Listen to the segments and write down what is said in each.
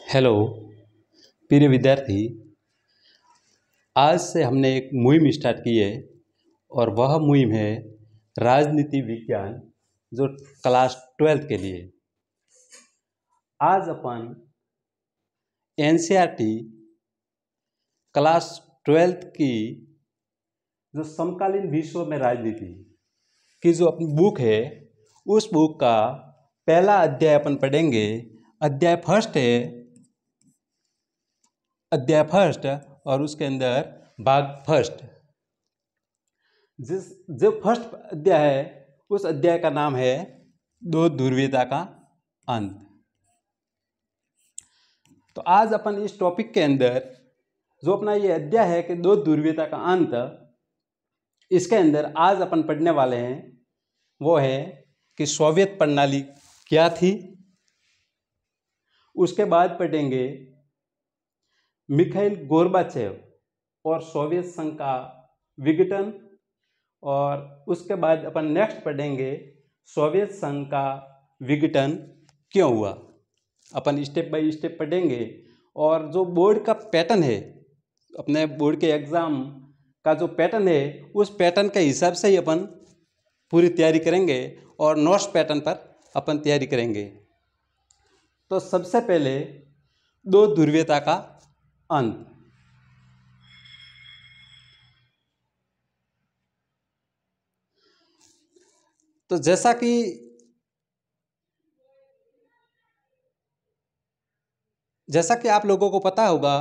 Hello प्रिय विद्यार्थी। आज से हमने एक मुहिम स्टार्ट की है और वह मुहिम है राजनीति विज्ञान, जो क्लास 12 के लिए। आज अपन एनसीईआरटी क्लास 12 की जो समकालीन विश्व में राजनीति की जो अपनी बुक है, उस बुक का पहला अध्याय अपन पढ़ेंगे। अध्याय फर्स्ट और उसके अंदर भाग फर्स्ट। जो फर्स्ट अध्याय है, उस अध्याय का नाम है दो ध्रुवीयता का अंत। तो आज अपन इस टॉपिक के अंदर जो अपना ये अध्याय है कि दो ध्रुवीयता का अंत, इसके अंदर आज अपन पढ़ने वाले हैं वो है कि सोवियत प्रणाली क्या थी। उसके बाद पढ़ेंगे मिखाइल गोर्बाचेव और सोवियत संघ का विघटन, और उसके बाद अपन नेक्स्ट पढ़ेंगे सोवियत संघ का विघटन क्यों हुआ। अपन स्टेप बाय स्टेप पढ़ेंगे और जो बोर्ड का पैटर्न है, अपने बोर्ड के एग्ज़ाम का जो पैटर्न है, उस पैटर्न के हिसाब से ही अपन पूरी तैयारी करेंगे और नोट्स पैटर्न पर अपन तैयारी करेंगे। तो सबसे पहले दो ध्रुवीयता का अंत। तो जैसा कि आप लोगों को पता होगा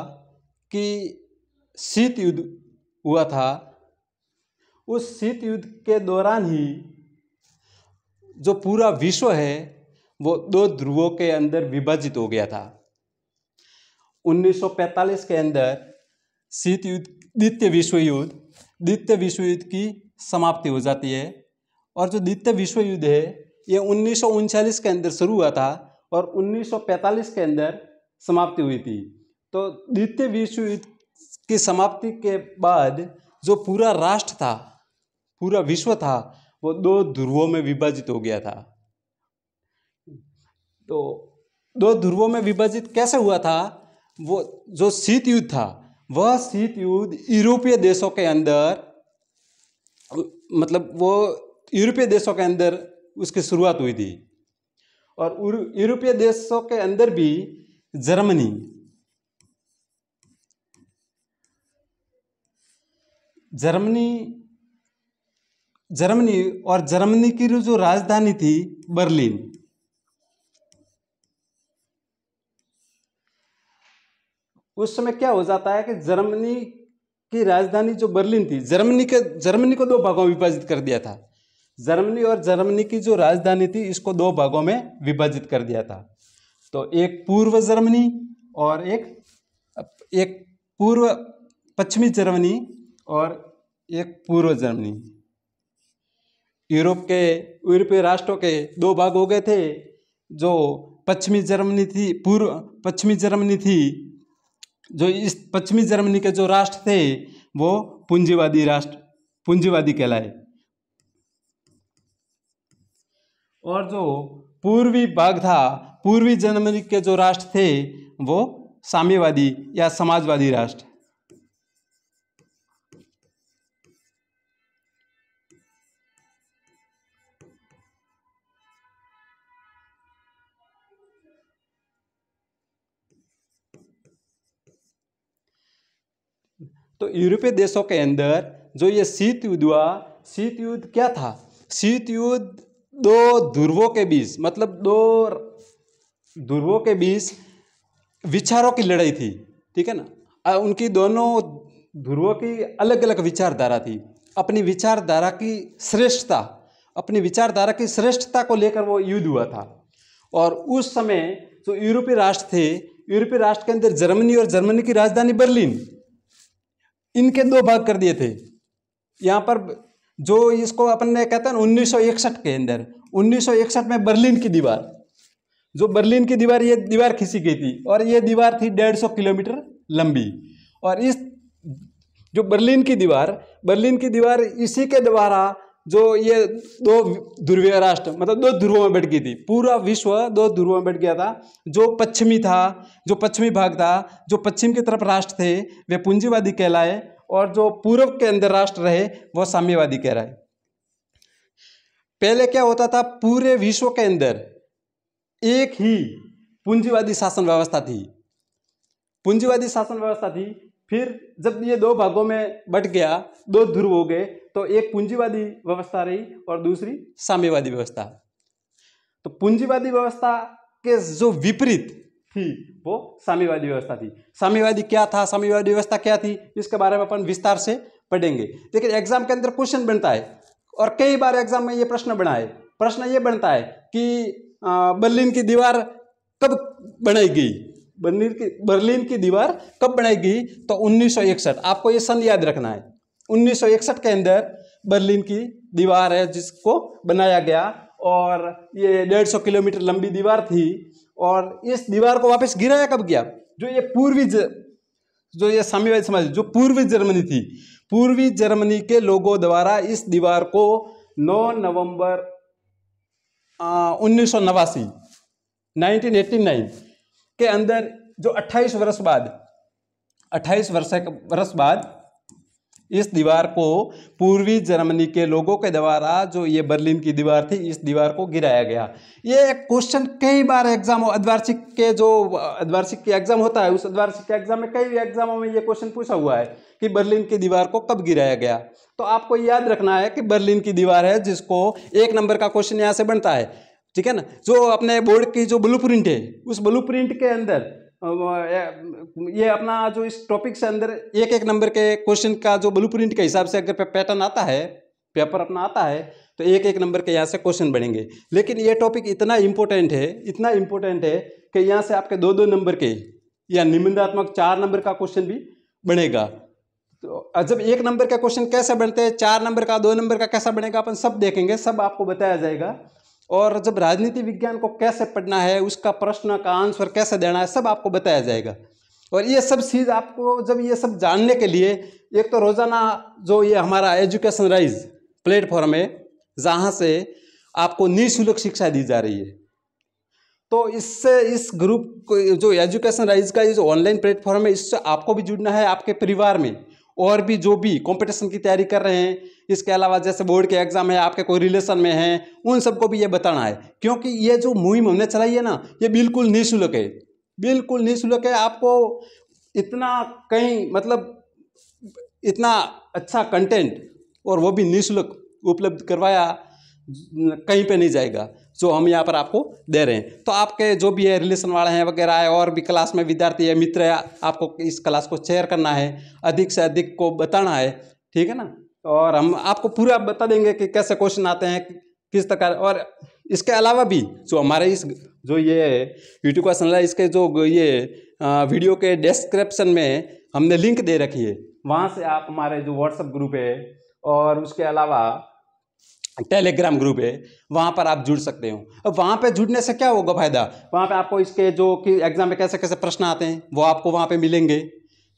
कि शीत युद्ध हुआ था। उस शीत युद्ध के दौरान ही जो पूरा विश्व है वो दो ध्रुवों के अंदर विभाजित हो गया था। 1945 के अंदर शीत युद्ध, द्वितीय विश्व युद्ध की समाप्ति हो जाती है। और जो द्वितीय विश्व युद्ध है ये 1939 के अंदर शुरू हुआ था और 1945 के अंदर समाप्ति हुई थी। तो द्वितीय विश्व युद्ध की समाप्ति के बाद जो पूरा राष्ट्र था, पूरा विश्व था, वो दो ध्रुवों में विभाजित हो गया था। तो दो ध्रुवों में विभाजित कैसे हुआ था? वो जो शीत युद्ध था, वह शीत युद्ध यूरोपीय देशों के अंदर, मतलब वो यूरोपीय देशों के अंदर उसकी शुरुआत हुई थी। और यूरोपीय देशों के अंदर भी जर्मनी और जर्मनी की जो राजधानी थी बर्लिन, उस समय क्या हो जाता है कि जर्मनी की राजधानी जो बर्लिन थी, जर्मनी को दो भागों में विभाजित कर दिया था। जर्मनी की जो राजधानी थी, इसको दो भागों में विभाजित कर दिया था। तो एक पूर्व जर्मनी और एक पूर्व पश्चिमी जर्मनी और एक पूर्व जर्मनी। यूरोपीय राष्ट्रों के दो भाग हो गए थे। जो पश्चिमी जर्मनी थी, जो इस पश्चिमी जर्मनी के जो राष्ट्र थे वो पूंजीवादी कहलाए। और जो पूर्वी भाग था, पूर्वी जर्मनी के जो राष्ट्र थे वो साम्यवादी या समाजवादी राष्ट्र। तो यूरोपीय देशों के अंदर जो ये शीत युद्ध हुआ, शीत युद्ध क्या था? शीत युद्ध दो ध्रुवों के बीच, मतलब दो ध्रुवों के बीच विचारों की लड़ाई थी, ठीक है ना। उनकी दोनों ध्रुवों की अलग अलग विचारधारा थी। अपनी विचारधारा की श्रेष्ठता को लेकर वो युद्ध हुआ था। और उस समय जो यूरोपीय राष्ट्र थे, यूरोपीय राष्ट्र के अंदर जर्मनी और जर्मनी की राजधानी बर्लिन, इनके दो भाग कर दिए थे। यहाँ पर जो इसको अपन ने कहते हैं 1961 के अंदर, 1961 में बर्लिन की दीवार, ये दीवार खींची गई थी और ये दीवार थी 150 किलोमीटर लंबी। और इस जो बर्लिन की दीवार इसी के द्वारा जो ये दो ध्रुवीय राष्ट्र मतलब दो ध्रुवों में बढ़ गई थी, पूरा विश्व दो ध्रुवों में बढ़ गया था। जो पश्चिमी था, जो पश्चिमी भाग था, जो पश्चिम की तरफ राष्ट्र थे वे पूंजीवादी कहलाए, और जो पूर्व के अंदर राष्ट्र रहे वो साम्यवादी कहलाए। पहले क्या होता था, पूरे विश्व के अंदर एक ही पूंजीवादी शासन व्यवस्था थी, पूंजीवादी शासन व्यवस्था थी। फिर जब ये दो भागों में बट गया, दो ध्रुव हो गए, तो एक पूंजीवादी व्यवस्था रही और दूसरी साम्यवादी व्यवस्था। तो पूंजीवादी व्यवस्था के जो विपरीत थी वो साम्यवादी व्यवस्था थी। साम्यवादी क्या था, साम्यवादी व्यवस्था क्या थी, इसके बारे में अपन विस्तार से पढ़ेंगे। लेकिन एग्जाम के अंदर क्वेश्चन बनता है और कई बार एग्जाम में ये प्रश्न बना है, प्रश्न ये बनता है कि बर्लिन की दीवार कब बनाई गई, बर्लिन की दीवार कब बनाई गई, तो 1961। आपको ये सन याद रखना है, 1961 के अंदर बर्लिन की दीवार है जिसको बनाया गया, और ये 150 किलोमीटर लंबी दीवार थी। और इस दीवार को वापस गिराया कब गया, जो ये जो ये साम्यवादी समाज, जो पूर्वी जर्मनी थी, पूर्वी जर्मनी के लोगों द्वारा इस दीवार को 9 नवंबर 1989 1989 के अंदर, जो 28 वर्ष बाद इस दीवार को पूर्वी जर्मनी के लोगों के द्वारा, जो ये बर्लिन की दीवार थी, इस दीवार को गिराया गया। ये क्वेश्चन कई बार एग्जाम, अर्धवार्षिक के जो अर्धवार्षिक के एग्जाम होता है, उस अर्धवार्षिक के एग्जाम में कई एग्जामों में ये क्वेश्चन पूछा हुआ है कि बर्लिन की दीवार को कब गिराया गया। तो आपको याद रखना है कि बर्लिन की दीवार है जिसको 1 नंबर का क्वेश्चन यहाँ से बनता है, ठीक है ना। जो अपने बोर्ड की जो ब्लूप्रिंट है, उस ब्लूप्रिंट के अंदर ये अपना जो इस टॉपिक से अंदर 1-1 नंबर के क्वेश्चन का जो ब्लूप्रिंट के हिसाब से अगर पैटर्न आता है, पेपर अपना आता है, तो 1-1 नंबर के यहाँ से क्वेश्चन बनेंगे। लेकिन ये टॉपिक इतना इम्पोर्टेंट है कि यहाँ से आपके 2-2 नंबर के या निबंधात्मक 4 नंबर का क्वेश्चन भी बनेगा। तो जब 1 नंबर का क्वेश्चन कैसे बनते हैं, 4 नंबर का, 2 नंबर का कैसा बनेगा, अपन सब देखेंगे, सब आपको बताया जाएगा। और जब राजनीति विज्ञान को कैसे पढ़ना है, उसका प्रश्न का आंसर कैसे देना है, सब आपको बताया जाएगा। और ये सब चीज़ आपको, जब ये सब जानने के लिए, एक तो रोज़ाना जो ये हमारा एजुकेशन राइज प्लेटफॉर्म है, जहाँ से आपको निःशुल्क शिक्षा दी जा रही है, तो इससे इस ग्रुप को, जो एजुकेशन राइज का ये जो ऑनलाइन प्लेटफॉर्म है, इससे आपको भी जुड़ना है, आपके परिवार में और भी जो भी कंपटीशन की तैयारी कर रहे हैं, इसके अलावा जैसे बोर्ड के एग्जाम है, आपके कोई रिलेशन में हैं, उन सबको भी ये बताना है। क्योंकि ये जो मुहिम हमने चलाई है ना, ये बिल्कुल निःशुल्क है, बिल्कुल निःशुल्क है। आपको इतना कहीं मतलब इतना अच्छा कंटेंट, और वो भी निःशुल्क उपलब्ध करवाया कहीं पे नहीं जाएगा, जो हम यहाँ पर आपको दे रहे हैं। तो आपके जो भी है रिलेशन वाले हैं वगैरह है, और भी क्लास में विद्यार्थी है, मित्र है, आपको इस क्लास को शेयर करना है, अधिक से अधिक को बताना है, ठीक है ना। और हम आपको पूरा बता देंगे कि कैसे क्वेश्चन आते हैं, किस प्रकार। और इसके अलावा भी जो हमारे इस जो ये यूट्यूब का चैनल है, इसके जो ये वीडियो के डिस्क्रिप्शन में हमने लिंक दे रखी है, वहाँ से आप हमारे जो व्हाट्सएप ग्रुप है और उसके अलावा टेलीग्राम ग्रुप है, वहाँ पर आप जुड़ सकते हो। अब वहाँ पे जुड़ने से क्या होगा फायदा, वहाँ पे आपको इसके जो कि एग्जाम में कैसे कैसे प्रश्न आते हैं वो आपको वहाँ पे मिलेंगे,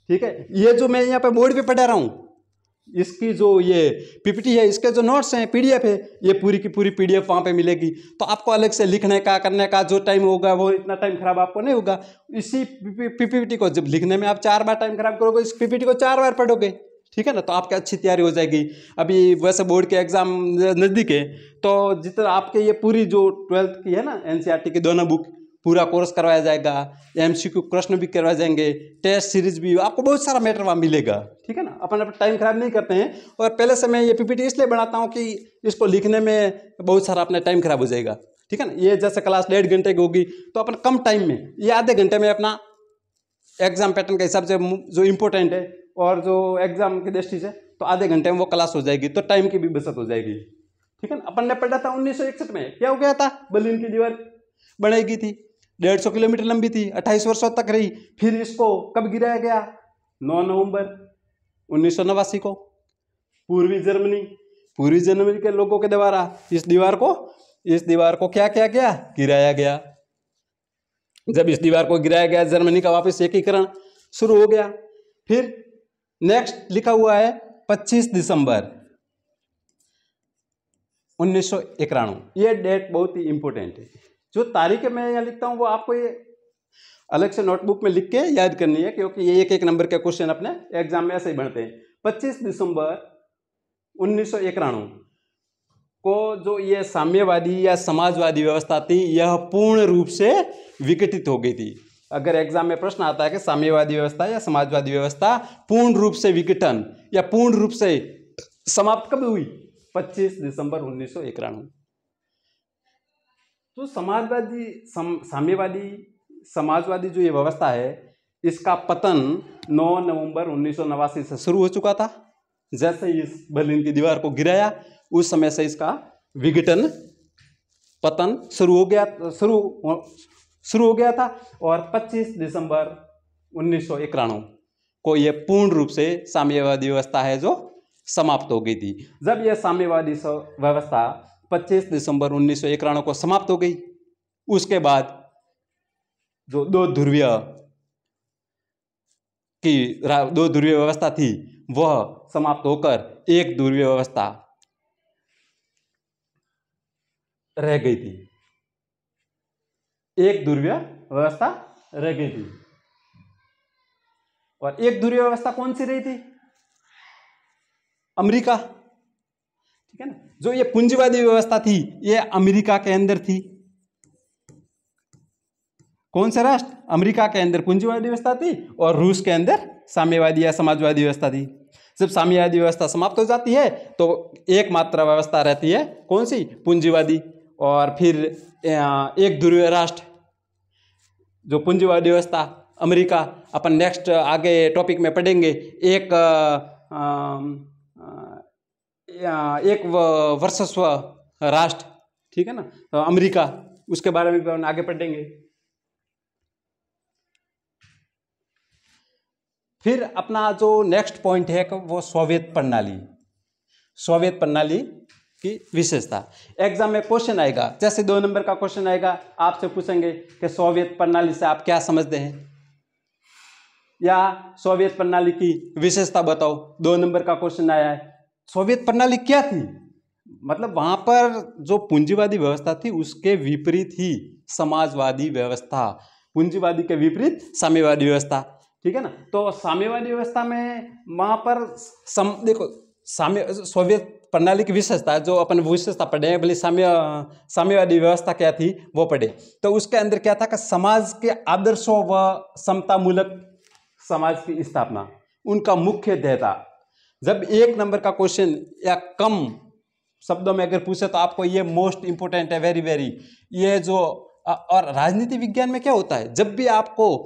ठीक है। ये जो मैं यहाँ पे बोर्ड पे पढ़ा रहा हूँ, इसकी जो ये पीपीटी है, इसके जो नोट्स हैं, पीडीएफ है, ये पूरी की पूरी पीडीएफ वहाँ पे मिलेगी। तो आपको अलग से लिखने का, करने का जो टाइम होगा, वो इतना टाइम खराब आपको नहीं होगा। इसी पीपीटी को जब लिखने में आप 4 बार टाइम खराब करोगे, इस पीपीटी को 4 बार पढ़ोगे, ठीक है ना, तो आपकी अच्छी तैयारी हो जाएगी। अभी वैसे बोर्ड के एग्जाम नज़दीक है, तो जितना आपके ये पूरी जो 12th की है ना, एनसीईआरटी की दोनों बुक पूरा कोर्स करवाया जाएगा, एमसीक्यू प्रश्न भी करवाए जाएंगे, टेस्ट सीरीज भी, आपको बहुत सारा मैटर वहाँ मिलेगा, ठीक है ना। अपन अपना टाइम खराब नहीं करते हैं। और पहले से मैं ये पीपीटी इसलिए बनाता हूँ कि इसको लिखने में बहुत सारा अपना टाइम खराब हो जाएगा, ठीक है ना। ये जैसे क्लास 1.5 घंटे की होगी, तो अपन कम टाइम में, ये आधे घंटे में अपना एग्जाम पैटर्न के हिसाब से जो इम्पोर्टेंट है और जो एग्जाम की दृष्टि से, तो आधे घंटे में वो क्लास हो जाएगी, तो टाइम की भी बचत हो जाएगी, ठीक है ना। अपन ने पढ़ा था 1961 में क्या हो गया था, बर्लिन की दीवार बनाई गई थी, 150 किलोमीटर लंबी थी, 28 वर्षों तक रही। फिर इसको कब गिराया गया, 9 नवंबर 1989 को पूर्वी जर्मनी के लोगों के द्वारा इस दीवार को क्या किया गया, गिराया गया। जब इस दीवार को गिराया गया, जर्मनी का वापस एकीकरण शुरू हो गया। फिर नेक्स्ट लिखा हुआ है 25 दिसंबर 1991। ये डेट बहुत ही इंपॉर्टेंट है। जो तारीख मैं यहाँ लिखता हूँ वो आपको ये अलग से नोटबुक में लिख के याद करनी है, क्योंकि ये एक एक नंबर के क्वेश्चन अपने एग्जाम में ऐसे ही बनते हैं। 25 दिसंबर 1991 को जो ये साम्यवादी या समाजवादी व्यवस्था थी, यह पूर्ण रूप से विकसित हो गई थी। अगर एग्जाम में प्रश्न आता है कि साम्यवादी व्यवस्था या समाजवादी व्यवस्था पूर्ण रूप से विघटन या पूर्ण रूप से समाप्त कब हुई? 25 दिसंबर 1991। तो साम्यवादी समाजवादी जो ये व्यवस्था है, इसका पतन 9 नवंबर 1989 से शुरू हो चुका था। जैसे ही इस बर्लिन की दीवार को गिराया, उस समय से इसका विघटन पतन शुरू हो गया था और 25 दिसंबर 1991 को यह पूर्ण रूप से साम्यवादी व्यवस्था है जो समाप्त हो गई थी। जब यह साम्यवादी व्यवस्था 25 दिसंबर 1991 को समाप्त हो गई, उसके बाद जो दो ध्रुवीय व्यवस्था थी वह समाप्त होकर एक ध्रुवीय व्यवस्था रह गई थी। एक ध्रुवीय व्यवस्था रह गई थी। और एक ध्रुवीय व्यवस्था कौन सी रही थी? अमेरिका, ठीक है ना। जो ये पूंजीवादी व्यवस्था थी, ये अमेरिका के अंदर थी। कौन सा राष्ट्र? अमेरिका के अंदर पूंजीवादी व्यवस्था थी और रूस के अंदर साम्यवादी या समाजवादी व्यवस्था थी। जब साम्यवादी व्यवस्था समाप्त हो जाती है तो एकमात्र व्यवस्था रहती है, कौन सी? पूंजीवादी। और फिर एक ध्रुवीय राष्ट्र जो पूंजीवादी व्यवस्था अमेरिका, अपन नेक्स्ट आगे टॉपिक में पढ़ेंगे। एक वर्चस्व राष्ट्र, ठीक है ना, तो अमेरिका, उसके बारे में अपन आगे पढ़ेंगे। फिर अपना जो नेक्स्ट पॉइंट है वो सोवियत प्रणाली। सोवियत प्रणाली की विशेषता। एग्जाम में क्वेश्चन आएगा, जैसे 2 नंबर का क्वेश्चन आएगा, आपसे पूछेंगे कि सोवियत प्रणाली से आप क्या समझते हैं, या सोवियत प्रणाली की विशेषता बताओ। 2 नंबर का क्वेश्चन आया है, सोवियत प्रणाली क्या थी? मतलब वहां पर जो पूंजीवादी व्यवस्था थी उसके विपरीत ही समाजवादी व्यवस्था, पूंजीवादी के विपरीत साम्यवादी व्यवस्था, ठीक है ना। तो साम्यवादी व्यवस्था में वहां पर देखो सोवियत प्रणाली की विशेषता, जो अपन विशेषता पढ़े, भले साम्यवादी व्यवस्था क्या थी वो पढ़े। तो उसके अंदर क्या था कि समाज के आदर्शों व समतामूलक समाज की स्थापना उनका मुख्य ध्येय था। जब 1 नंबर का क्वेश्चन या कम शब्दों में अगर पूछे तो आपको ये मोस्ट इंपोर्टेंट है, वेरी वेरी, ये जो। और राजनीति विज्ञान में क्या होता है, जब भी आपको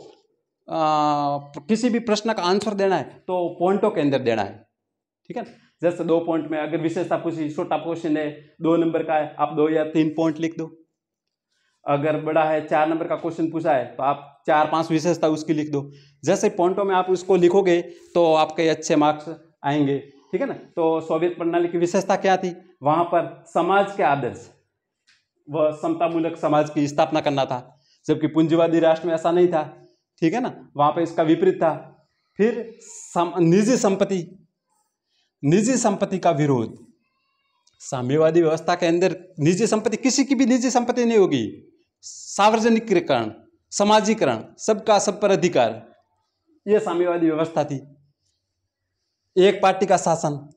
किसी भी प्रश्न का आंसर देना है तो पॉइंटों के अंदर देना है, ठीक है। जैसे 2 पॉइंट में अगर विशेषता पूछी, छोटा क्वेश्चन है 2 नंबर का है, आप 2 या 3 पॉइंट लिख दो। अगर बड़ा है 4 नंबर का क्वेश्चन पूछा है तो आप 4-5 विशेषता उसकी लिख दो। जैसे पॉइंटों में आप उसको लिखोगे तो आपके अच्छे मार्क्स आएंगे, ठीक है ना। तो सोवियत प्रणाली की विशेषता क्या थी? वहां पर समाज के आदर्श व समतामूलक समाज की स्थापना करना था, जबकि पूंजीवादी राष्ट्र में ऐसा नहीं था, ठीक है ना, वहां पर इसका विपरीत था। फिर निजी संपत्ति का विरोध। साम्यवादी व्यवस्था के अंदर निजी संपत्ति, किसी की भी निजी संपत्ति नहीं होगी, सार्वजनिकीकरण, समाजीकरण, सबका सब पर अधिकार, यह साम्यवादी व्यवस्था थी। एक पार्टी का शासन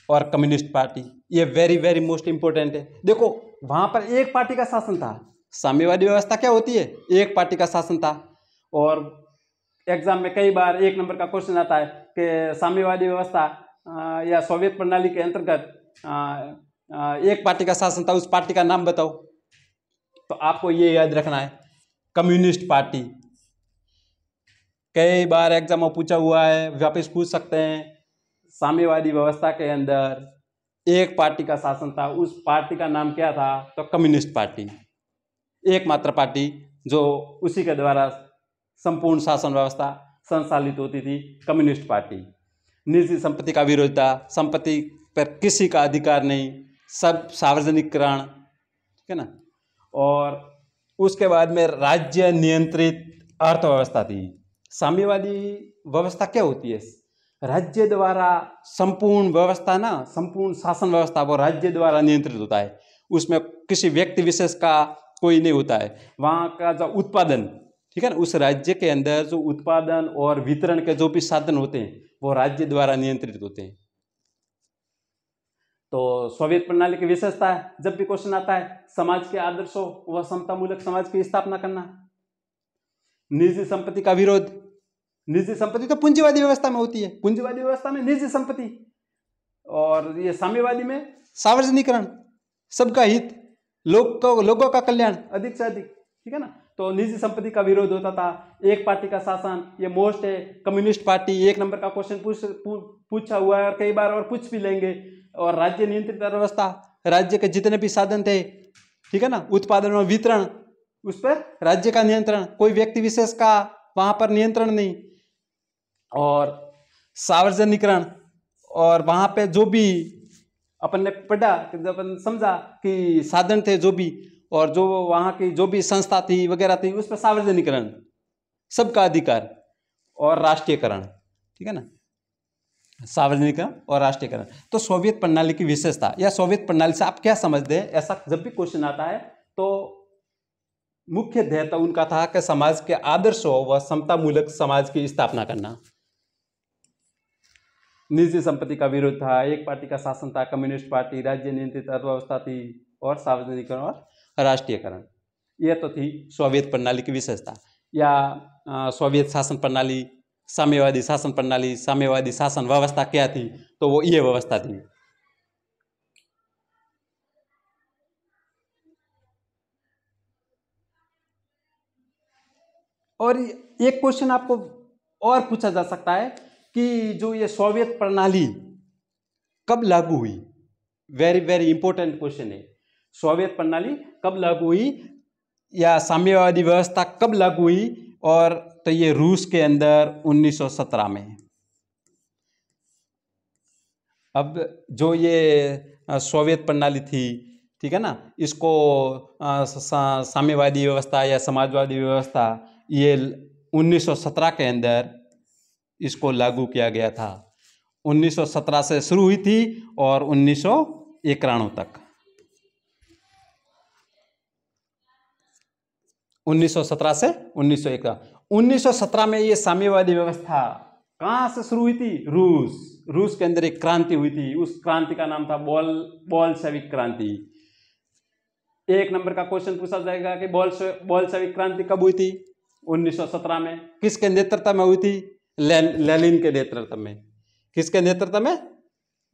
और कम्युनिस्ट पार्टी, ये वेरी वेरी मोस्ट इंपोर्टेंट है। देखो वहां पर एक पार्टी का शासन था, साम्यवादी व्यवस्था क्या होती है? एक पार्टी का शासन था। और एग्जाम में कई बार 1 नंबर का क्वेश्चन आता है कि साम्यवादी व्यवस्था या सोवियत प्रणाली के अंतर्गत एक पार्टी का शासन था, उस पार्टी का नाम बताओ। तो आपको ये याद रखना है, कम्युनिस्ट पार्टी। कई बार एग्जाम में पूछा हुआ है, वापस पूछ सकते हैं। साम्यवादी व्यवस्था के अंदर एक पार्टी का शासन था, उस पार्टी का नाम क्या था? तो कम्युनिस्ट पार्टी, एकमात्र पार्टी जो उसी के द्वारा संपूर्ण शासन व्यवस्था संचालित होती थी, कम्युनिस्ट पार्टी। निजी संपत्ति का विरोध था, संपत्ति पर किसी का अधिकार नहीं, सब सार्वजनिकरण, ठीक है ना। और उसके बाद में राज्य नियंत्रित अर्थव्यवस्था थी। साम्यवादी व्यवस्था क्या होती है? राज्य द्वारा संपूर्ण व्यवस्था ना, संपूर्ण शासन व्यवस्था वो राज्य द्वारा नियंत्रित होता है, उसमें किसी व्यक्ति विशेष का कोई नहीं होता है। वहाँ का जो उत्पादन, ठीक है ना, उस राज्य के अंदर जो उत्पादन और वितरण के जो भी साधन होते हैं वो राज्य द्वारा नियंत्रित होते हैं। तो सोवियत प्रणाली की विशेषता है, जब भी क्वेश्चन आता है समाज के आदर्शों व समतामूलक समाज की स्थापना करना, निजी संपत्ति का विरोध। निजी संपत्ति तो पूंजीवादी व्यवस्था में होती है, पूंजीवादी व्यवस्था में निजी संपत्ति, और ये साम्यवादी में सार्वजनिकरण, सबका हित, लोगों का कल्याण अधिक से अधिक, ठीक है ना। तो निजी संपत्ति का विरोध होता था, एक पार्टी का शासन, ये मोस्ट है, कम्युनिस्ट पार्टी, 1 नंबर का क्वेश्चन पूछा हुआ है और कई बार और पूछ भी लेंगे। और राज्य नियंत्रित व्यवस्था, राज्य के जितने भी साधन थे, ठीक है ना, उत्पादन और वितरण, उस पर राज्य का नियंत्रण, कोई व्यक्ति विशेष का वहां पर नियंत्रण नहीं। और सार्वजनिकरण, और वहां पे जो भी अपन ने पढ़ा, जब अपन समझा कि साधन थे जो भी, और जो वहां की जो भी संस्था थी वगैरह थी, उस पर सार्वजनिकरण, सबका अधिकार, और राष्ट्रीयकरण, ठीक है ना, सार्वजनिकरण और राष्ट्रीयकरण। तो सोवियत प्रणाली की विशेषता या सोवियत प्रणाली से आप क्या समझते हैं, ऐसा जब भी क्वेश्चन आता है तो मुख्य ध्येय तो उनका था कि समाज के आदर्शों व समतामूलक समाज की स्थापना करना। निजी संपत्ति का विरोध था, एक पार्टी का शासन था, कम्युनिस्ट पार्टी, राज्य नियंत्रित अर्थव्यवस्था थी, और सार्वजनिकरण और राष्ट्रीयकरण। यह तो थी सोवियत प्रणाली की विशेषता। या सोवियत शासन प्रणाली, साम्यवादी शासन प्रणाली, साम्यवादी शासन व्यवस्था क्या थी, तो वो ये व्यवस्था थी। और एक क्वेश्चन आपको और पूछा जा सकता है कि जो ये सोवियत प्रणाली कब लागू हुई, वेरी वेरी इंपॉर्टेंट क्वेश्चन है। सोवियत प्रणाली कब लागू हुई या साम्यवादी व्यवस्था कब लागू हुई, और तो ये रूस के अंदर 1917 में। अब जो ये सोवियत प्रणाली थी, ठीक है ना, इसको साम्यवादी व्यवस्था या समाजवादी व्यवस्था, ये 1917 के अंदर इसको लागू किया गया था। 1917 से शुरू हुई थी और 1991 तक, 1917 से 1991। 1917 में ये साम्यवादी व्यवस्था कहाँ से शुरू हुई थी, रूस के अंदर एक क्रांति हुई थी, उस क्रांति का नाम था बोल्शेविक क्रांति। 1 नंबर का क्वेश्चन पूछा जाएगा कि बोल्शेविक क्रांति कब हुई थी, 1917 में। किसके नेतृत्व में हुई थी, लेनिन के नेतृत्व में। किसके नेतृत्व में,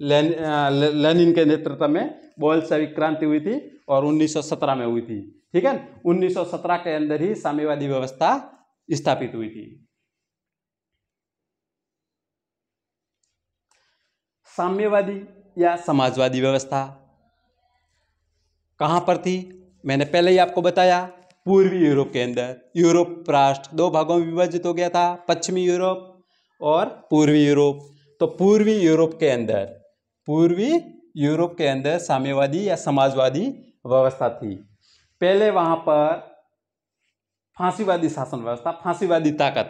लेनिन के नेतृत्व में बोल्शेविक क्रांति हुई थी और 1917 में हुई थी, ठीक है। 1917 के अंदर ही साम्यवादी व्यवस्था स्थापित हुई थी। साम्यवादी या समाजवादी व्यवस्था कहाँ पर थी, मैंने पहले ही आपको बताया, पूर्वी यूरोप के अंदर। यूरोप राष्ट्र 2 भागों में विभाजित हो गया था, पश्चिमी यूरोप और पूर्वी यूरोप। तो पूर्वी यूरोप के अंदर साम्यवादी या समाजवादी व्यवस्था थी। पहले वहां पर फांसीवादी शासन व्यवस्था, फांसीवादी ताकत,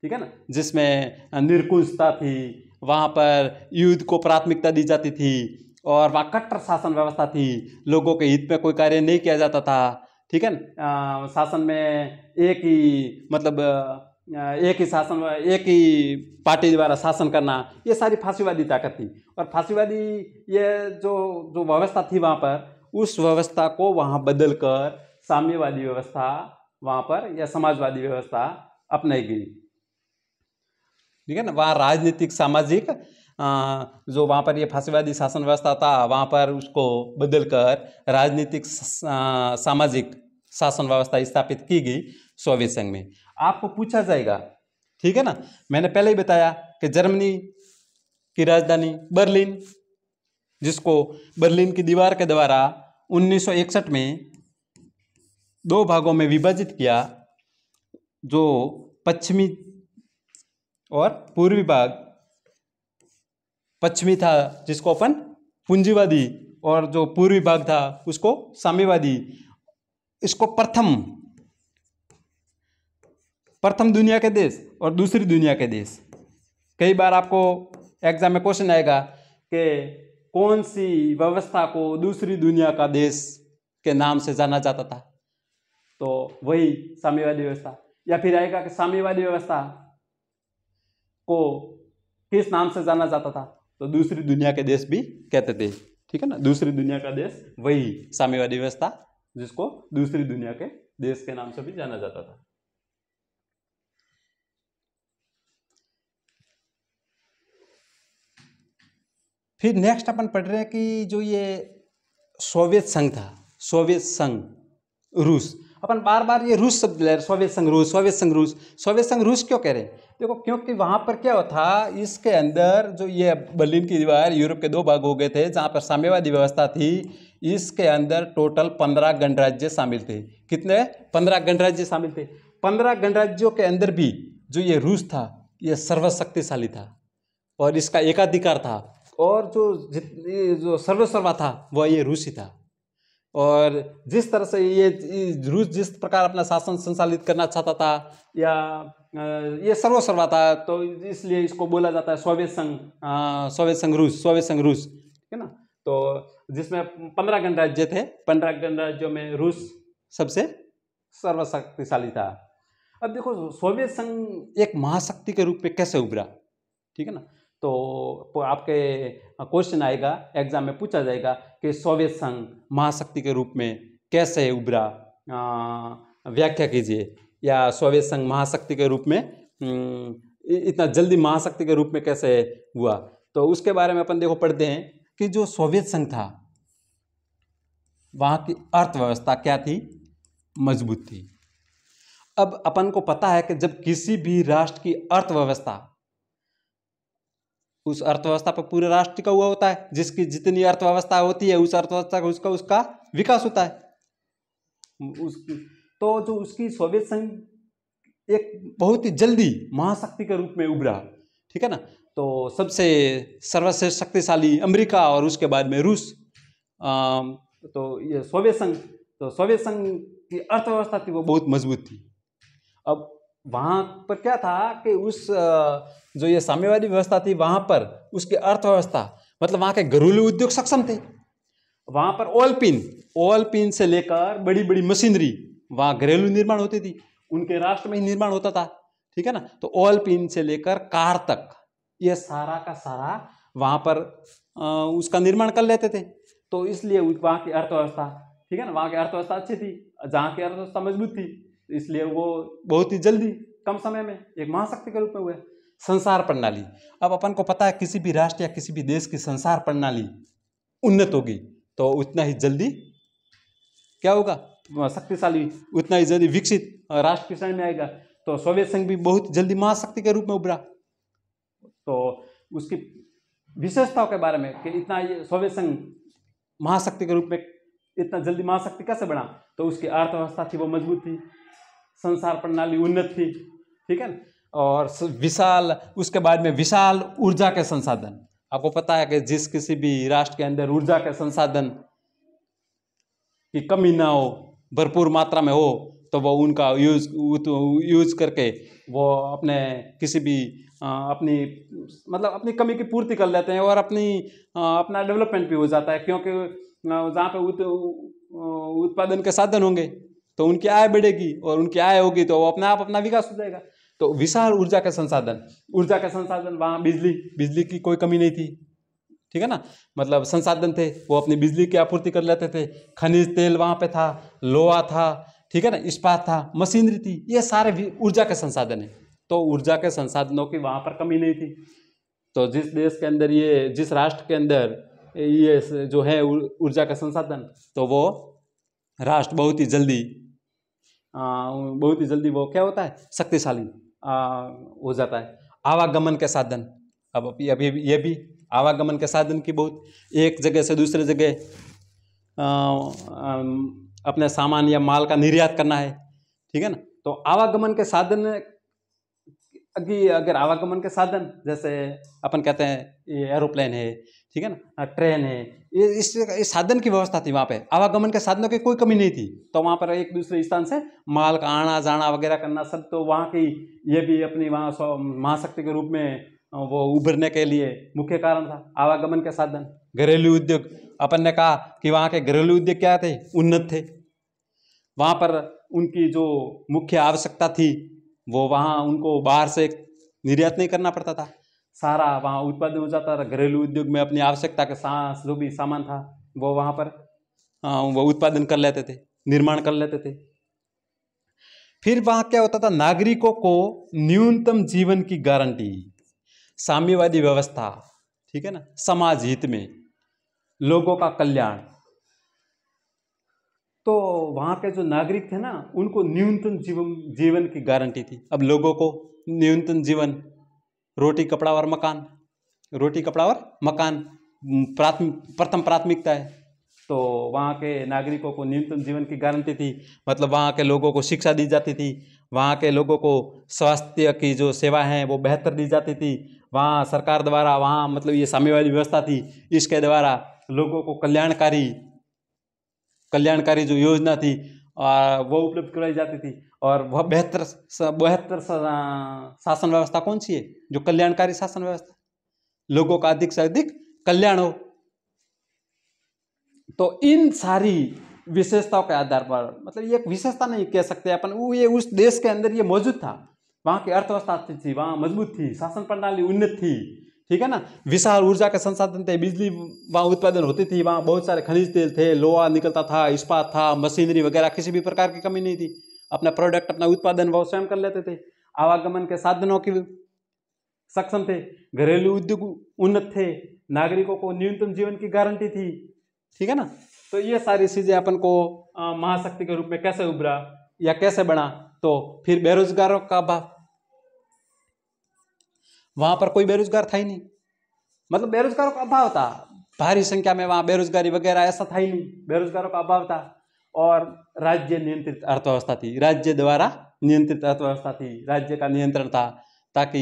ठीक है ना, जिसमें निरंकुशता थी, वहां पर युद्ध को प्राथमिकता दी जाती थी, और वहाँ कट्टर शासन व्यवस्था थी, लोगों के हित में कोई कार्य नहीं किया जाता था, ठीक है ना। शासन में एक ही पार्टी द्वारा शासन करना, ये सारी फांसीवादी ताकत थी। और फांसीवादी ये जो व्यवस्था थी वहाँ पर, उस व्यवस्था को वहाँ बदल कर साम्यवादी व्यवस्था वहाँ पर या समाजवादी व्यवस्था अपनाई गई, ठीक है ना। वहाँ राजनीतिक सामाजिक जो वहाँ पर ये फांसीवादी शासन व्यवस्था था, वहाँ पर उसको बदलकर राजनीतिक सामाजिक शासन व्यवस्था स्थापित की गई सोवियत संघ में। आपको पूछा जाएगा, ठीक है ना, मैंने पहले ही बताया कि जर्मनी की राजधानी बर्लिन, जिसको बर्लिन की दीवार के द्वारा 1961 में 2 भागों में विभाजित किया, जो पश्चिमी और पूर्वी भाग, पश्चिमी था जिसको अपन पूंजीवादी, और जो पूर्वी भाग था उसको साम्यवादी। इसको प्रथम दुनिया के देश और दूसरी दुनिया के देश, कई बार आपको एग्जाम में क्वेश्चन आएगा कि कौन सी व्यवस्था को दूसरी दुनिया का देश के नाम से जाना जाता था, तो वही साम्यवादी व्यवस्था। या फिर आएगा कि साम्यवादी व्यवस्था को किस नाम से जाना जाता था, तो दूसरी दुनिया के देश भी कहते थे, ठीक है ना। दूसरी दुनिया का देश वही साम्यवादी व्यवस्था, जिसको दूसरी दुनिया के देश के नाम से भी जाना जाता था। फिर नेक्स्ट अपन पढ़ रहे हैं कि जो ये सोवियत संघ था, सोवियत संघ रूस, अपन बार बार ये रूस शब्द ले रहे हैं, सोवियत संघ रूस, सोवियत संघ रूस, सोवियत संघ रूस क्यों कह रहे हैं? देखो, क्योंकि वहां पर क्या था, इसके अंदर जो ये बर्लिन की दीवार यूरोप के दो भाग हो गए थे, जहां पर साम्यवादी व्यवस्था थी, इसके अंदर टोटल 15 गणराज्य शामिल थे। कितने? 15 गणराज्य शामिल थे। 15 गणराज्यों के अंदर भी जो ये रूस था, ये सर्वशक्तिशाली था और इसका एकाधिकार था, और जो सर्वसर्वा था वह ये रूस ही था। और जिस तरह से ये रूस जिस प्रकार अपना शासन संचालित करना चाहता था, या ये सर्वसर्वा था, तो इसलिए इसको बोला जाता है सोवियत संघ, सोवियत संघ रूस, सोवियत संघ रूस, ठीक है ना। तो जिसमें 15 गणराज्य थे, 15 गणराज्यों में रूस सबसे सर्वशक्तिशाली था। अब देखो, सोवियत संघ एक महाशक्ति के रूप में कैसे उभरा, ठीक है ना। तो आपके क्वेश्चन आएगा, एग्जाम में पूछा जाएगा कि सोवियत संघ महाशक्ति के रूप में कैसे उभरा, व्याख्या कीजिए। या सोवियत संघ महाशक्ति के रूप में इतना जल्दी महाशक्ति के रूप में कैसे हुआ, तो उसके बारे में अपन देखो पढ़ते हैं कि जो सोवियत संघ था, वहाँ की अर्थव्यवस्था क्या थी? मजबूत थी। अब अपन को पता है कि जब किसी भी राष्ट्र की अर्थव्यवस्था, उस अर्थव्यवस्था पर पूरे राष्ट्र टिका हुआ होता है, जिसकी जितनी अर्थव्यवस्था होती है उस अर्थव्यवस्था का उसका विकास होता है। तो जो उसकी सोवियत संघ एक बहुत ही जल्दी महाशक्ति के रूप में उभरा, ठीक है ना। तो सबसे सर्वश्रेष्ठ शक्तिशाली अमेरिका और उसके बाद में रूस, तो ये सोवियत संघ, तो सोवियत संघ की अर्थव्यवस्था थी वो बहुत मजबूत थी। अब वहाँ पर क्या था कि उस जो ये साम्यवादी व्यवस्था थी, वहाँ पर उसकी अर्थव्यवस्था, मतलब वहाँ के घरेलू उद्योग सक्षम थे। वहाँ पर ऑयल पिन से लेकर बड़ी बड़ी मशीनरी वहाँ घरेलू निर्माण होती थी, उनके राष्ट्र में ही निर्माण होता था, ठीक है ना। तो ऑयल पिन से लेकर कार तक ये सारा का सारा वहाँ पर उसका निर्माण कर लेते थे। तो इसलिए वहाँ की अर्थव्यवस्था, ठीक है ना, वहाँ की अर्थव्यवस्था अच्छी थी, जहाँ की अर्थव्यवस्था मजबूत थी, इसलिए वो बहुत ही जल्दी कम समय में एक महाशक्ति के रूप में हुए। संसार प्रणाली, अब अपन को पता है किसी भी राष्ट्र या किसी भी देश की संसार प्रणाली उन्नत होगी तो उतना ही जल्दी क्या होगा, शक्तिशाली, उतना ही जल्दी विकसित राष्ट्र की श्रेणी में आएगा। तो सोवियत संघ भी बहुत जल्दी महाशक्ति के रूप में उभरा। तो उसकी विशेषताओं के बारे में कि इतना ये सोवियत संघ महाशक्ति के रूप में इतना जल्दी महाशक्ति कैसे बना, तो उसकी अर्थव्यवस्था थी वो मजबूत थी, संसार प्रणाली उन्नत थी, ठीक है। और विशाल, उसके बाद में विशाल ऊर्जा के संसाधन। आपको पता है कि जिस किसी भी राष्ट्र के अंदर ऊर्जा के संसाधन की कमी ना हो, भरपूर मात्रा में हो, तो वो उनका यूज करके वो अपने किसी भी अपनी कमी की पूर्ति कर लेते हैं और अपना डेवलपमेंट भी हो जाता है, क्योंकि जहाँ पे उत्पादन के साधन होंगे तो उनकी आय बढ़ेगी, और उनकी आय होगी तो वो अपने आप अपना विकास हो जाएगा। तो विशाल ऊर्जा के संसाधन, वहाँ बिजली की कोई कमी नहीं थी, ठीक है ना, मतलब संसाधन थे, वो अपनी बिजली की आपूर्ति कर लेते थे। खनिज तेल वहाँ पे था, लोहा था, ठीक है ना, इस्पात था, मशीनरी थी, ये सारे ऊर्जा के संसाधन है। तो ऊर्जा के संसाधनों की वहाँ पर कमी नहीं थी। तो जिस देश के अंदर जिस राष्ट्र के अंदर ये जो है ऊर्जा का संसाधन, तो वो राष्ट्र बहुत ही जल्दी वो क्या होता है, शक्तिशाली हो जाता है। आवागमन के साधन, अब अभी ये भी आवागमन के साधन की बहुत, एक जगह से दूसरे जगह अपने सामान या माल का निर्यात करना है, ठीक है ना। तो आवागमन के साधन, अगर आवागमन के साधन जैसे अपन कहते हैं ये एरोप्लेन है, ठीक है ना, ट्रेन है, ये इस साधन की व्यवस्था थी वहाँ पे, आवागमन के साधनों की कोई कमी नहीं थी। तो वहाँ पर एक दूसरे स्थान से माल का आना जाना वगैरह करना सब, तो वहाँ की ये भी अपनी वहाँ महाशक्ति के रूप में वो उभरने के लिए मुख्य कारण था। आवागमन के साधन, घरेलू उद्योग, अपन ने कहा कि वहाँ के घरेलू उद्योग क्या थे, उन्नत थे। वहाँ पर उनकी जो मुख्य आवश्यकता थी वो वहाँ उनको बाहर से निर्यात नहीं करना पड़ता था, सारा वहाँ उत्पादन हो जाता था। घरेलू उद्योग में अपनी आवश्यकता के साथ जो भी सामान था वो वहाँ पर वो उत्पादन कर लेते थे, निर्माण कर लेते थे। फिर वहाँ क्या होता था, नागरिकों को न्यूनतम जीवन की गारंटी, साम्यवादी व्यवस्था, ठीक है ना, समाज हित में, लोगों का कल्याण। तो वहाँ के जो नागरिक थे ना, उनको न्यूनतम जीवन की गारंटी थी। अब लोगों को न्यूनतम जीवन, रोटी कपड़ा और मकान, रोटी कपड़ा और मकान प्रथम प्राथमिकता है। तो वहाँ के नागरिकों को न्यूनतम जीवन की गारंटी थी, मतलब वहाँ के लोगों को शिक्षा दी जाती थी, वहाँ के लोगों को स्वास्थ्य की जो सेवा है वो बेहतर दी जाती थी। वहाँ सरकार द्वारा, वहाँ मतलब ये साम्यवादी व्यवस्था थी, इसके द्वारा लोगों को कल्याणकारी जो योजना थी वो उपलब्ध कराई जाती थी। और वह बेहतर शासन व्यवस्था कौन सी है, जो कल्याणकारी शासन व्यवस्था, लोगों का अधिक से अधिक कल्याण हो। तो इन सारी विशेषताओं के आधार पर, मतलब ये एक विशेषता नहीं कह सकते अपन, वो ये उस देश के अंदर ये मौजूद था। वहाँ की अर्थव्यवस्था अच्छी थी, वहाँ मजबूत थी, शासन प्रणाली उन्नत थी, ठीक है ना, विशाल ऊर्जा के संसाधन थे, बिजली वहाँ उत्पादन होती थी, वहाँ बहुत सारे खनिज तेल थे, लोहा निकलता था, इस्पात था, मशीनरी वगैरह, किसी भी प्रकार की कमी नहीं थी। अपना प्रोडक्ट, अपना उत्पादन वो स्वयं कर लेते थे। आवागमन के साधनों की सक्षम थे, घरेलू उद्योग उन्नत थे, नागरिकों को न्यूनतम जीवन की गारंटी थी, ठीक है ना। तो ये सारी चीजें अपन को महाशक्ति के रूप में कैसे उभरा या कैसे बना। तो फिर बेरोजगारों का अभाव, वहां पर कोई बेरोजगार था ही नहीं, मतलब बेरोजगारों का अभाव था, भारी संख्या में वहां बेरोजगारी वगैरह ऐसा था ही नहीं, बेरोजगारों का अभाव था। और राज्य नियंत्रित अर्थव्यवस्था थी, राज्य द्वारा नियंत्रित अर्थव्यवस्था थी, राज्य का नियंत्रण था, ताकि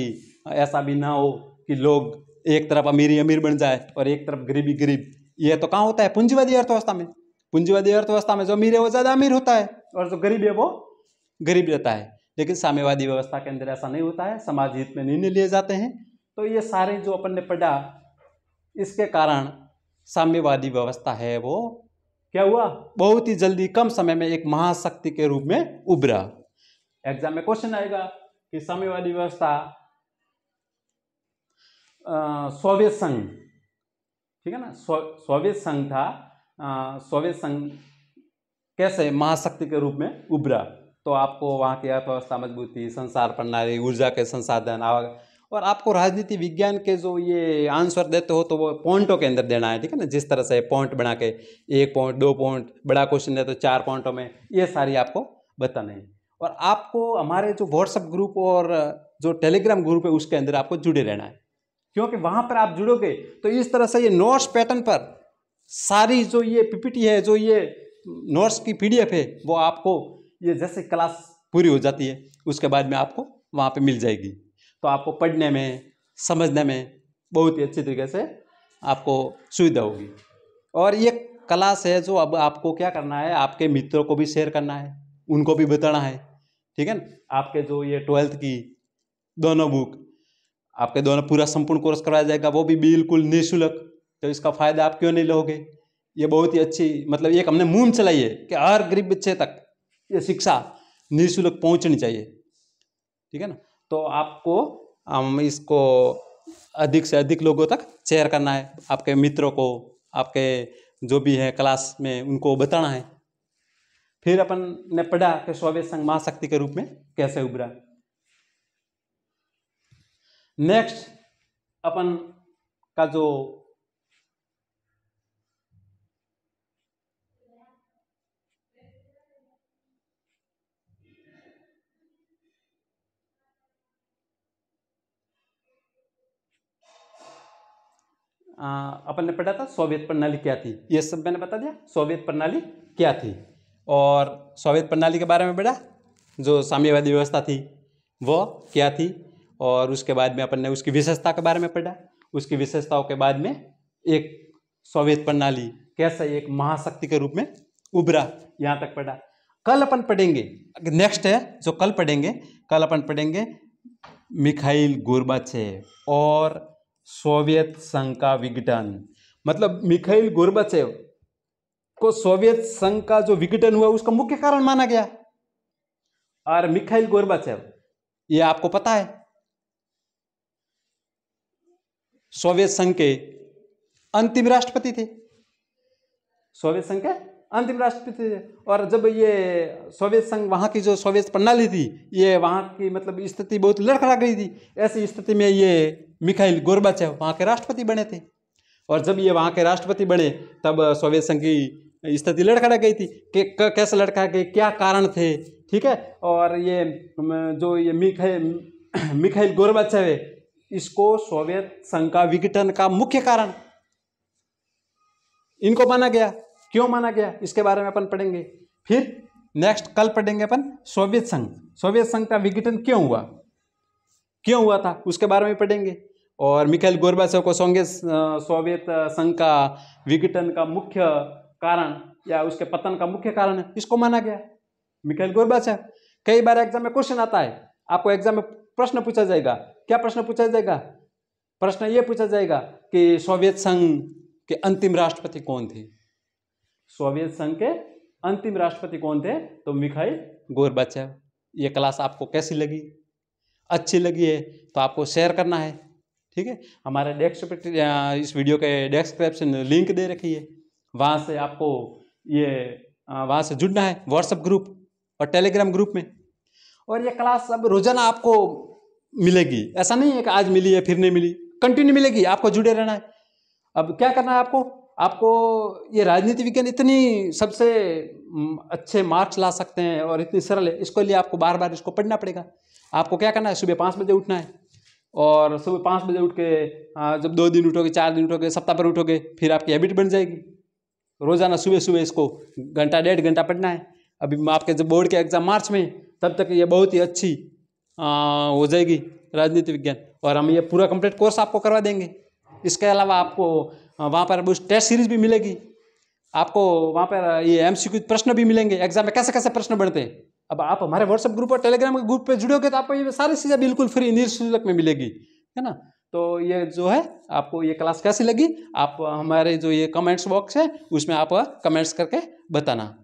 ऐसा भी ना हो कि लोग एक तरफ अमीरी अमीर बन जाए और एक तरफ गरीबी गरीब। ये तो कहाँ होता है, पूंजीवादी अर्थव्यवस्था में। पूंजीवादी अर्थव्यवस्था में जो अमीर है वो ज्यादा अमीर होता है और जो गरीब है वो गरीब रहता है। लेकिन साम्यवादी व्यवस्था के अंदर ऐसा नहीं होता है, समाज हित में निर्णय लिए जाते हैं। तो ये सारे जो अपन ने पढ़ा, इसके कारण साम्यवादी व्यवस्था है वो क्या हुआ, बहुत ही जल्दी कम समय में एक महाशक्ति के रूप में उभरा। एग्जाम में क्वेश्चन आएगा कि साम्यवादी व्यवस्था सोवियत संघ, ठीक है ना, सोवियत संघ था, सोवियत संघ कैसे महाशक्ति के रूप में उभरा। तो आपको वहाँ की अर्थव्यवस्था मजबूत थी, संसार प्रणाली, ऊर्जा के संसाधन, और आपको राजनीति विज्ञान के जो ये आंसर देते हो तो वो पॉइंटों के अंदर देना है, ठीक है ना, जिस तरह से पॉइंट बना के 1 पॉइंट 2 पॉइंट, बड़ा क्वेश्चन है तो 4 पॉइंटों में, ये सारी आपको बताना है। और आपको हमारे जो व्हाट्सएप ग्रुप और जो टेलीग्राम ग्रुप है उसके अंदर आपको जुड़े रहना है, क्योंकि वहाँ पर आप जुड़ोगे तो इस तरह से ये नोट्स पैटर्न पर सारी जो ये पीपीटी है, जो ये नोट्स की पीडीएफ है, वो आपको ये जैसे क्लास पूरी हो जाती है उसके बाद में आपको वहाँ पे मिल जाएगी। तो आपको पढ़ने में, समझने में बहुत ही अच्छी तरीके से आपको सुविधा होगी। और ये क्लास है जो अब आपको क्या करना है, आपके मित्रों को भी शेयर करना है, उनको भी बताना है, ठीक है ना। आपके जो ये 12th की दोनों बुक, आपके दोनों पूरा संपूर्ण कोर्स करवाया जाएगा, वो भी बिल्कुल निःशुल्क। तो इसका फायदा आप क्यों नहीं लोगे, ये बहुत ही अच्छी, मतलब एक हमने मुहिम चलाई है कि हर गरीब बच्चे तक ये शिक्षा निःशुल्क पहुंचनी चाहिए, ठीक है ना। तो आपको इसको अधिक से अधिक लोगों तक शेयर करना है, आपके मित्रों को, आपके जो भी है क्लास में, उनको बताना है। फिर अपन ने पढ़ा कि सोवियत संघ महाशक्ति के रूप में कैसे उभरा। नेक्स्ट अपन का जो अपन ने पढ़ा था सोवियत प्रणाली क्या थी, ये सब मैंने बता दिया, सोवियत प्रणाली क्या थी। और सोवियत प्रणाली के बारे में पढ़ा, जो साम्यवादी व्यवस्था थी वो क्या थी, और उसके बाद में अपन ने उसकी विशेषता के बारे में पढ़ा। उसकी विशेषताओं के बाद में एक सोवियत प्रणाली कैसे एक महाशक्ति के रूप में उभरा, यहाँ तक पढ़ा। कल अपन पढ़ेंगे, नेक्स्ट है जो कल पढ़ेंगे, कल अपन पढ़ेंगे मिखाइल गोर्बाचेव और सोवियत संघ का विघटन। मतलब मिखाइल गोर्बाचेव को सोवियत संघ का जो विघटन हुआ उसका मुख्य कारण माना गया। और मिखाइल गोर्बाचेव, ये आपको पता है, सोवियत संघ के अंतिम राष्ट्रपति थे। सोवियत संघ के अंतिम राष्ट्रपति थे। और जब ये सोवियत संघ, वहाँ की जो सोवियत प्रणाली थी, ये वहाँ की मतलब स्थिति बहुत लड़खड़ा गई थी। ऐसी स्थिति में ये मिखाइल गोर्बाचेव वहाँ के राष्ट्रपति बने थे। और जब ये वहाँ के राष्ट्रपति बने तब सोवियत संघ की स्थिति लड़खड़ा गई थी कि कैसे लड़खड़ा गई, क्या कारण थे, ठीक है। और ये जो ये मिखाइल गोर्बाचेव है, इसको सोवियत संघ का विघटन का मुख्य कारण इनको माना गया। क्यों माना गया इसके बारे में अपन पढ़ेंगे। फिर नेक्स्ट कल पढ़ेंगे अपन सोवियत संघ। सोवियत संघ का विघटन क्यों हुआ था उसके बारे में पढ़ेंगे। और मिखाइल गोर्बाचेव को सोवियत संघ का विघटन का मुख्य कारण या उसके पतन का मुख्य कारण इसको माना गया, मिखाइल गोर्बाचेव। कई बार एग्जाम में क्वेश्चन आता है, आपको एग्जाम में प्रश्न पूछा जाएगा। क्या प्रश्न पूछा जाएगा? प्रश्न ये पूछा जाएगा कि सोवियत संघ के अंतिम राष्ट्रपति कौन थे। सोवियत संघ के अंतिम राष्ट्रपति कौन थे? तो मिखाइल गोर्बाचेव। ये क्लास आपको कैसी लगी? अच्छी लगी है तो आपको शेयर करना है, ठीक है। हमारे इस वीडियो के डिस्क्रिप्शन लिंक दे रखी है, वहाँ से आपको वहाँ से जुड़ना है व्हाट्सएप ग्रुप और टेलीग्राम ग्रुप में। और ये क्लास अब रोजाना आपको मिलेगी, ऐसा नहीं है कि आज मिली है फिर नहीं मिली, कंटिन्यू मिलेगी, आपको जुड़े रहना है। अब क्या करना है आपको ये राजनीति विज्ञान इतनी सबसे अच्छे मार्क्स ला सकते हैं और इतनी सरल है, इसके लिए आपको बार बार इसको पढ़ना पड़ेगा। आपको क्या करना है, सुबह 5 बजे उठना है। और सुबह 5 बजे उठ के जब 2 दिन उठोगे, 4 दिन उठोगे, सप्ताह पर उठोगे, फिर आपकी हैबिट बन जाएगी। रोजाना सुबह सुबह इसको घंटा 1.5 घंटा पढ़ना है। अभी आपके जब बोर्ड के एग्जाम मार्च में, तब तक ये बहुत ही अच्छी हो जाएगी राजनीति विज्ञान। और हम ये पूरा कंप्लीट कोर्स आपको करवा देंगे। इसके अलावा आपको वहाँ पर टेस्ट सीरीज भी मिलेगी, आपको वहाँ पर ये एमसीक्यू प्रश्न भी मिलेंगे, एग्जाम में कैसे कैसे प्रश्न बनते हैं। अब आप हमारे व्हाट्सएप ग्रुप और टेलीग्राम के ग्रुप पे जुड़ोगे तो आपको ये सारी चीज़ें बिल्कुल फ्री निःशुल्क में मिलेगी, है ना। तो ये जो है, आपको ये क्लास कैसी लगी, आप हमारे जो ये कमेंट्स बॉक्स है उसमें आप कमेंट्स करके बताना।